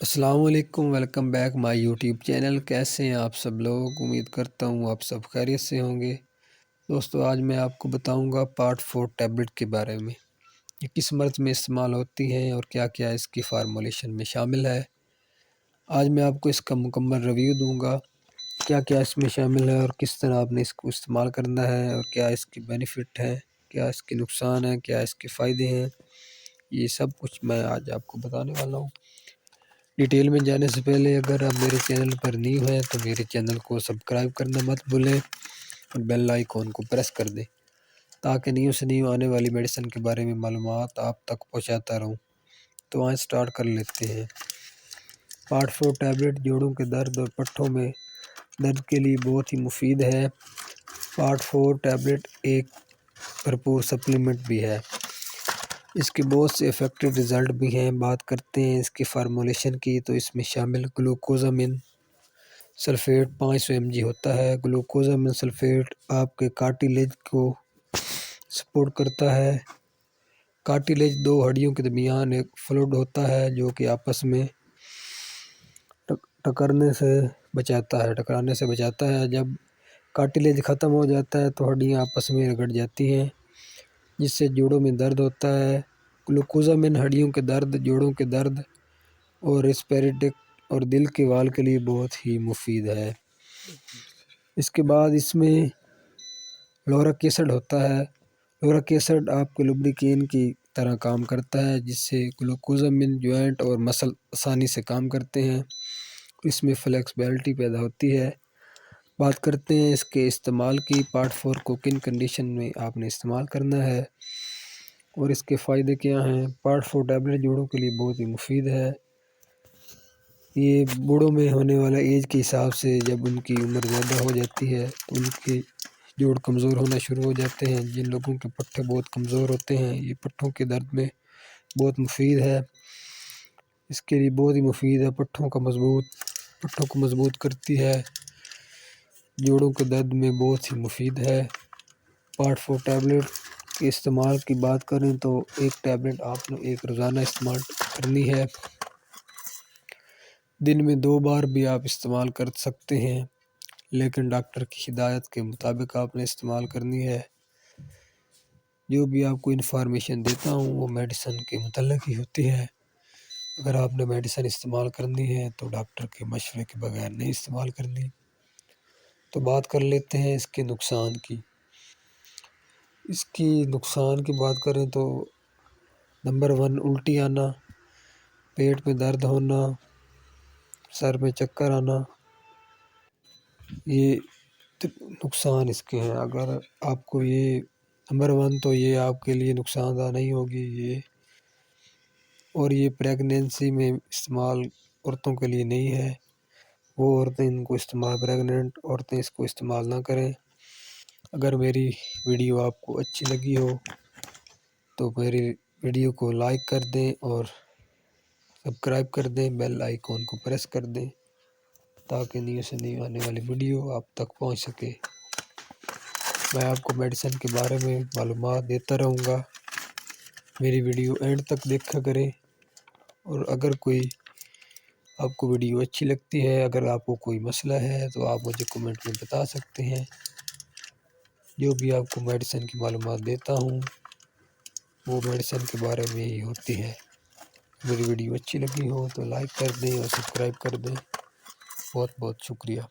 السلام علیکم، welcome back my YouTube channel. کیسے ہیں آپ سب لوگ؟ امید کرتا ہوں آپ سب خیریت سے ہوں گے۔ دوستو، آج میں آپ کو بتاؤں گا پارٹ 4 ٹیبلٹ کے بارے میں۔ یہ کس مرض میں استعمال ہوتی ہیں اور کیا کیا اس کی فارمولیشن میں شامل ہے۔ آج میں آپ کو اس کا مکمل ریویو دوں گا، کیا کیا اس میں شامل ہے اور کس طرح آپ نے اس کو استعمال کرنا ہے، اور کیا اس کی بینیفٹ ہیں، کیا اس کے نقصان ہیں، کیا اس کے فائدے ہیں۔ یہ سب کچھ میں آج آپ کو بتانے والا ہوں۔ ڈیٹیل میں جانے سے پہلے اگر آپ میرے چینل پر نیو ہیں تو میرے چینل کو سبسکرائب کرنا مت بھولیں اور بیل آئیکن کو پریس کر دیں تاکہ نیو سے نیو آنے والی میڈیسن کے بارے میں معلومات آپ تک پہنچاتا رہوں۔ تو آج سٹارٹ کر لیتے ہیں۔ پارٹ 4 ٹیبلٹ جوڑوں کے درد اور پٹھوں میں درد کے لیے بہت ہی مفید ہے۔ پارٹ 4 ٹیبلٹ ایک بھرپور سپلیمنٹ بھی ہے۔ اس کے بہت سے افیکٹو رزلٹ بھی ہیں۔ بات کرتے ہیں اس کی فارمولیشن کی، تو اس میں شامل گلوکوزامین سلفیٹ 500 mg ہوتا ہے۔ گلوکوزامین سلفیٹ آپ کے کارٹیلیج کو سپورٹ کرتا ہے۔ کارٹیلیج دو ہڈیوں کے درمیان ایک فلوئڈ ہوتا ہے جو کہ آپس میں ٹکرانے سے بچاتا ہے۔ جب کارٹیلیج ختم ہو جاتا ہے تو ہڈیاں آپس میں رگڑ جاتی ہیں جس سے جوڑوں میں درد ہوتا ہے۔ گلوکوزامین ہڈیوں کے درد، جوڑوں کے درد اور ریسپیریٹک اور دل کے وال کے لیے بہت ہی مفید ہے۔ اس کے بعد اس میں لورک ایسڈ ہوتا ہے۔ لورک ایسڈ آپ کے لبریکین کی طرح کام کرتا ہے جس سے گلوکوزامین جوائنٹ اور مسل آسانی سے کام کرتے ہیں۔ اس میں فلیکسیبلٹی پیدا ہوتی ہے۔ بات کرتے ہیں اس کے استعمال کی۔ پارٹ 4 کو کن کنڈیشن میں آپ نے استعمال کرنا ہے اور اس کے فائدے کیا ہیں۔ پارٹ 4 ٹیبلٹ جوڑوں کے لیے بہت ہی مفید ہے۔ یہ بوڑھوں میں ہونے والا ایج کے حساب سے جب ان کی عمر زیادہ ہو جاتی ہے تو ان کے جوڑ کمزور ہونا شروع ہو جاتے ہیں۔ جن لوگوں کے پٹھے بہت کمزور ہوتے ہیں یہ پٹھوں کے درد میں بہت مفید ہے۔ اس کے لیے بہت ہی مفید ہے۔ پٹھوں کو مضبوط کرتی ہے۔ جوڑوں کے درد میں بہت ہی مفید ہے۔ پارٹ 4 ٹیبلٹ کے استعمال کی بات کریں تو ایک ٹیبلٹ آپ نے ایک روزانہ استعمال کرنی ہے۔ دن میں 2 بار بھی آپ استعمال کر سکتے ہیں لیکن ڈاکٹر کی ہدایت کے مطابق آپ نے استعمال کرنی ہے۔ جو بھی آپ کو انفارمیشن دیتا ہوں وہ میڈیسن کے متعلق ہی ہوتی ہے۔ اگر آپ نے میڈیسن استعمال کرنی ہے تو ڈاکٹر کے مشورے کے بغیر نہیں استعمال کرنی۔ تو بات کر لیتے ہیں اس کے نقصان کی۔ اس کی نقصان کی بات کریں تو نمبر 1 الٹی آنا، پیٹ میں درد ہونا، سر میں چکر آنا، یہ نقصان اس کے ہیں۔ اگر آپ کو یہ نمبر 1 تو یہ آپ کے لیے نقصان دہ نہیں ہوگی اور یہ پریگنینسی میں استعمال عورتوں کے لیے نہیں ہے۔ وہ عورتیں ان کو پریگننٹ عورتیں اس کو استعمال نہ کریں۔ اگر میری ویڈیو آپ کو اچھی لگی ہو تو میری ویڈیو کو لائک کر دیں اور سبسکرائب کر دیں، بیل آئیکن کو پریس کر دیں تاکہ نیو سے نیو آنے والی ویڈیو آپ تک پہنچ سکے۔ میں آپ کو میڈیسن کے بارے میں معلومات دیتا رہوں گا۔ میری ویڈیو اینڈ تک دیکھا کریں اور اگر کوئی آپ کو ویڈیو اچھی لگتی ہے، اگر آپ کو کوئی مسئلہ ہے تو آپ مجھے کمنٹ میں بتا سکتے ہیں۔ جو بھی آپ کو میڈیسن کی معلومات دیتا ہوں وہ میڈیسن کے بارے میں ہی ہوتی ہے۔ میری ویڈیو اچھی لگی ہو تو لائک کر دیں اور سبسکرائب کر دیں۔ بہت بہت شکریہ۔